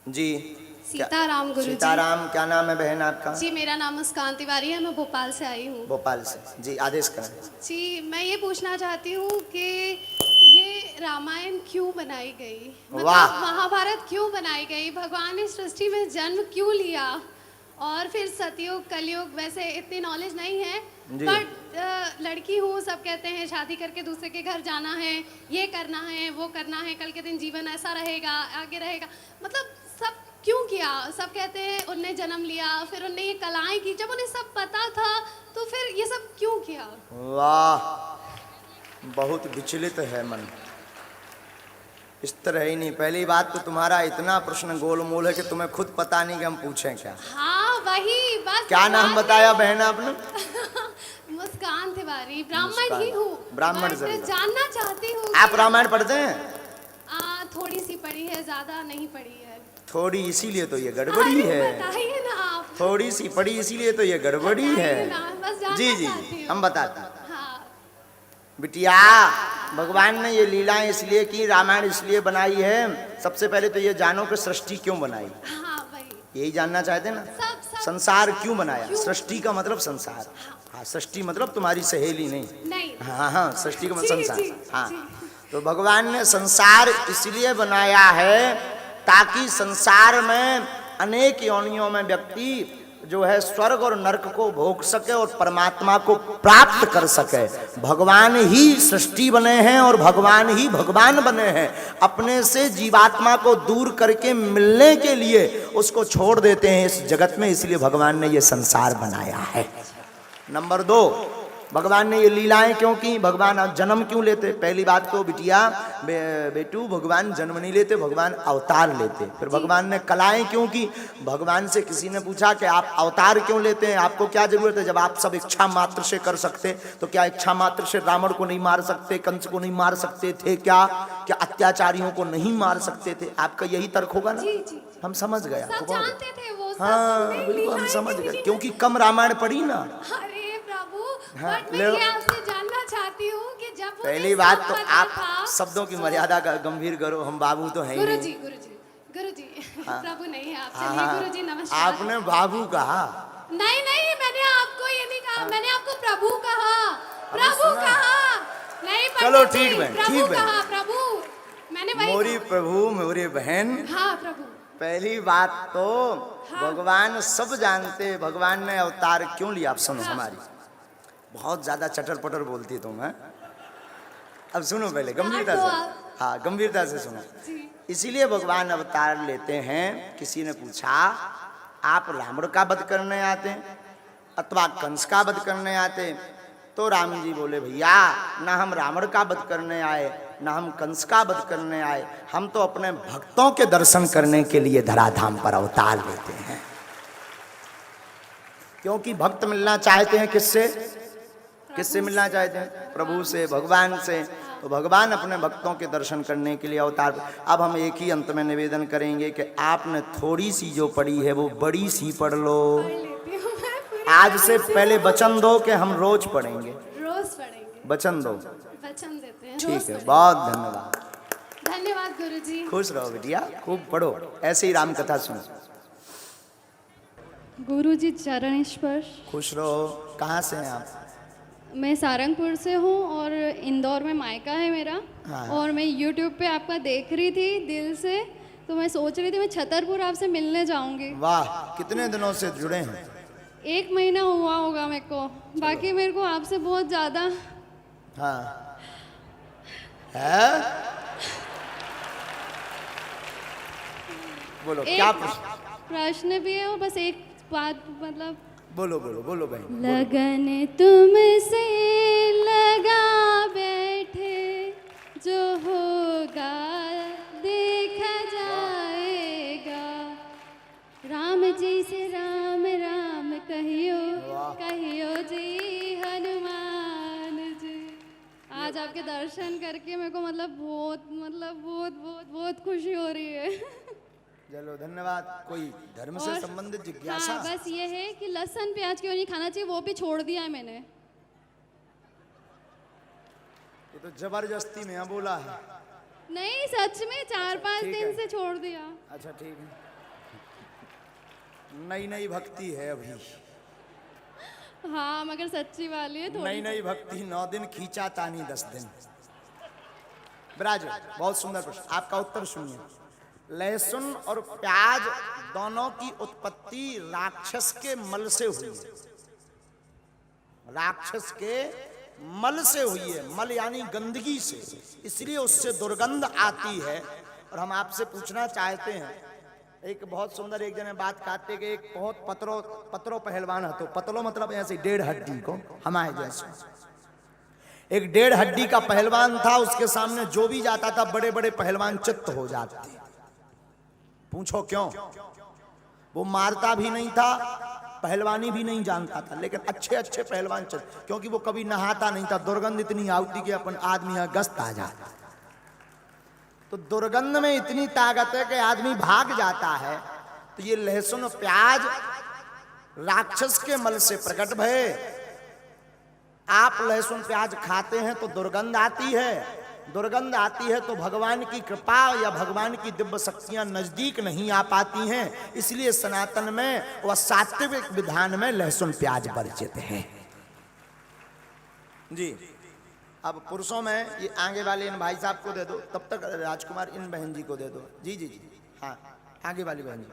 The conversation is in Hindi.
जी। सीताराम गुरुजी। सीताराम। क्या नाम है बहन आपका? जी मेरा नाम मुस्कान तिवारी है, मैं भोपाल से आई हूँ। भोपाल से। जी आदेश करें। जी मैं ये पूछना चाहती हूँ कि ये रामायण क्यों बनाई गई, वाह। मतलब महाभारत क्यों बनाई गई, भगवान ने सृष्टि में जन्म क्यों लिया, और फिर सतयुग कलयुग, वैसे इतनी नॉलेज नहीं है जी। बट लड़की हूँ, सब कहते हैं शादी करके दूसरे के घर जाना है, ये करना है वो करना है, कल के दिन जीवन ऐसा रहेगा आगे रहेगा, मतलब सब क्यों किया। सब कहते हैं उनने जन्म लिया, फिर उनने ये कलाएं की, जब उन्हें सब पता था तो फिर ये सब क्यों किया। वाह, बहुत विचलित है मन। इस तरह ही नहीं। पहली बात तो तुम्हारा इतना प्रश्न गोलमोल है कि तुम्हें खुद पता नहीं कि हम पूछें क्या। हाँ वही बस। क्या नाम बताया बहन आपने? मुस्कान तिवारी। ब्राह्मण ही हूँ, ब्राह्मण से जानना चाहती हूँ। आप रामायण पढ़ते हैं? थोड़ी सी पढ़ी है, ज्यादा नहीं पढ़ी है। थोड़ी, इसीलिए तो ये गड़बड़ी है। बताइए ना आप। थोड़ी सी पढ़ी इसीलिए तो ये गड़बड़ी है। जी जी जी हम बताते हैं। हाँ। बिटिया, भगवान ने ये लीलाएं इसलिए की, रामायण इसलिए बनाई है। सबसे पहले तो ये जानो कि सृष्टि क्यों बनाई। हाँ वही। यही जानना चाहते ना? सब संसार क्यों बनाया? सृष्टि का मतलब संसार। हाँ, सृष्टि मतलब तुम्हारी सहेली नहीं। हाँ हाँ, सृष्टि का मतलब संसार। हाँ, तो भगवान ने संसार इसलिए बनाया है ताकि संसार में अनेक योनियों में व्यक्ति जो है स्वर्ग और नरक को भोग सके और परमात्मा को प्राप्त कर सके। भगवान ही सृष्टि बने हैं और भगवान ही भगवान बने हैं। अपने से जीवात्मा को दूर करके मिलने के लिए उसको छोड़ देते हैं इस जगत में, इसलिए भगवान ने ये संसार बनाया है। नंबर 2, भगवान ने ये लीलाएं क्यों की? भगवान जन्म क्यों लेते? पहली बात तो बिटिया बेटू, भगवान जन्म नहीं लेते, भगवान अवतार लेते। फिर भगवान ने कलाएं क्यों की? भगवान से किसी ने पूछा कि आप अवतार क्यों लेते हैं, आपको क्या जरूरत है? जब आप सब इच्छा मात्र से कर सकते तो क्या इच्छा मात्र से रावण को नहीं मार सकते, कंस को नहीं मार सकते थे क्या? क्या अत्याचारियों को नहीं मार सकते थे? आपका यही तर्क होगा ना? जी, जी। हम समझ गए आपको। जानते थे वो सब। हाँ बिल्कुल हम समझ गए, क्योंकि कम रामायण पढ़ी ना। अरे प्रभु, हाँ, बट मैं ये आपसे जानना चाहती हूँ कि जब पहली बात तो आप शब्दों की मर्यादा का गंभीर करो। हम बाबू तो हैं ही नहीं। गुरुजी हाँ, प्रभु नहीं आप। हाँ, चलिए गुरुजी नमस्कार। आपने बाबू कहा। नहीं मैंने आपको ये नहीं कहा। मैंने आपको प्रभु कहा। प्रभु कहा नहीं। चलो ठीक है, प्रभु कहा। प्रभु मैंने वही मोरी प्रभु मोरी बहन। हाँ प्रभु। पहली बात तो भगवान सब जानते, भगवान ने अवतार क्यों लिया। आप सुनो, हमारी बहुत ज्यादा चटर पटर बोलती तुम है। अब सुनो पहले गंभीरता से। हाँ गंभीरता से सुनो। इसीलिए भगवान अवतार लेते हैं। किसी ने पूछा आप रावण का वध करने आते अथवा कंस का वध करने आते? तो राम जी बोले भैया ना हम रावण का वध करने आए ना हम कंस का वध करने आए, हम तो अपने भक्तों के दर्शन करने के लिए धराधाम पर अवतार लेते हैं। क्योंकि भक्त मिलना चाहते हैं किससे? किससे मिलना चाहते हैं? प्रभु से, भगवान से। तो भगवान अपने भक्तों के दर्शन करने के लिए अवतार। अब हम एक ही अंत में निवेदन करेंगे कि आपने थोड़ी सी जो पढ़ी है वो बड़ी सी पढ़ लो। आज से पहले वचन दो कि हम रोज पढ़ेंगे। रोज पढ़ेंगे। वचन दो। वचन देते हैं। ठीक है, बहुत धन्यवाद। धन्यवाद गुरुजी। खुश रहो बिटिया, खूब पढ़ो, ऐसे ही राम कथा सुनो। गुरुजी चरण स्पर्श। खुश रहो। कहाँ से हैं आप? मैं सारंगपुर से हूँ और इंदौर में मायका है मेरा। हाँ। और मैं YouTube पे आपका देख रही थी दिल से, तो मैं सोच रही थी मैं छतरपुर आपसे मिलने जाऊंगी। वाह, कितने दिनों से जुड़े हैं? 1 महीना हुआ होगा मेरे को। बाकी मेरे को आपसे बहुत ज़्यादा। हाँ है? बोलो क्या प्रश्न भी है और बस एक बात, मतलब बोलो बोलो बोलो भाई। लगन तुमसे लगा बैठे, जो होगा देखा जाएगा। राम जी से राम राम कहियो कहियो जी हनुमान जी। आज आपके दर्शन करके मेरे को मतलब बहुत खुशी हो रही है। चलो धन्यवाद। कोई धर्म से संबंधित जिज्ञासा? हाँ, बस ये है कि लहसुन प्याज क्यों नहीं खाना चाहिए, वो भी छोड़ दिया है मैंने। ये तो जबरदस्ती में बोला है। नहीं सच में 4-5 दिन से छोड़ दिया। अच्छा ठीक है। नई नई भक्ति है अभी, हाँ मगर सच्ची वाली है नई थोड़ी। नई भक्ति 9 दिन खींचा तानी 10 दिन। ब्राज बहुत सुंदर प्रश्न, आपका उत्तर सुनिए। लहसुन और प्याज दोनों की उत्पत्ति राक्षस के मल से हुई है, राक्षस के मल से हुई है, मल यानी गंदगी से, इसलिए उससे दुर्गंध आती है। और हम आपसे पूछना चाहते हैं, एक बहुत सुंदर एक जने बात कहते कि एक बहुत पतरो पहलवान है, तो पतलो मतलब ऐसे 1.5 हड्डी को हमारे जैसे, एक 1.5 हड्डी का पहलवान था, उसके सामने जो भी जाता था बड़े बड़े पहलवान चित्त हो जाते। पूछो क्यों? वो मारता भी नहीं था, पहलवानी भी नहीं जानता था, लेकिन अच्छे अच्छे पहलवान चित्त, क्योंकि वो कभी नहाता नहीं था, दुर्गंध इतनी आती कि अपन आदमी यहाँ गस्त आ जाता। तो दुर्गंध में इतनी ताकत है कि आदमी भाग जाता है। तो ये लहसुन प्याज राक्षस के मल से प्रकट भय। आप लहसुन प्याज खाते हैं तो दुर्गंध आती है, दुर्गंध आती है तो भगवान की कृपा या भगवान की दिव्य शक्तियां नजदीक नहीं आ पाती हैं, इसलिए सनातन में व सात्विक विधान में लहसुन प्याज वर्जित है जी। अब पुरुषों में ये आगे वाले इन भाई साहब को दे दो, तब तक राजकुमार इन बहन जी को दे दो। जी जी जी, हाँ आगे वाली बहन जी।